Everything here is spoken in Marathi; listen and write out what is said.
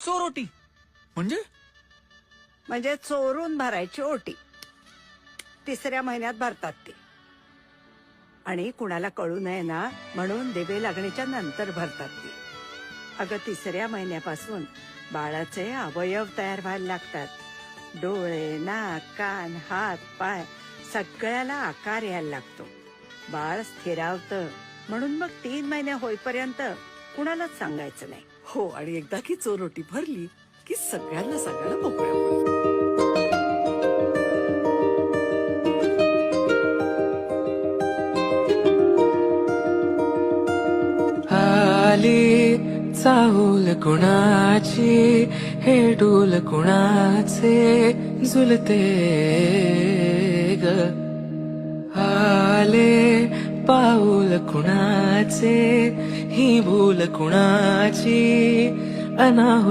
चोरोटी म्हणजे म्हणजे चोरून भरायची ओटी. तिसऱ्या महिन्यात भरतात ती. आणि कुणाला कळू नये ना म्हणून दिवे लागणीच्या नंतर भरतात ती. अगं तिसऱ्या महिन्यापासून बाळाचे अवयव तयार व्हायला लागतात. डोळे, नाक, कान, हात, पाय सगळ्याला आकार यायला लागतो. बाळ स्थिरावतं म्हणून मग 3 महिने होईपर्यंत कुणालाच सांगायचं नाही. हो, आणि एकदा की चोरोटी भरली की सगळ्यांना सांगायला मोकळ्या पडतो. आली चाहूल कुणाची, हे डोल कुणाचे झुलते ग. आले पाऊल कुणाचे, ही भूल कुणाची अनाहुत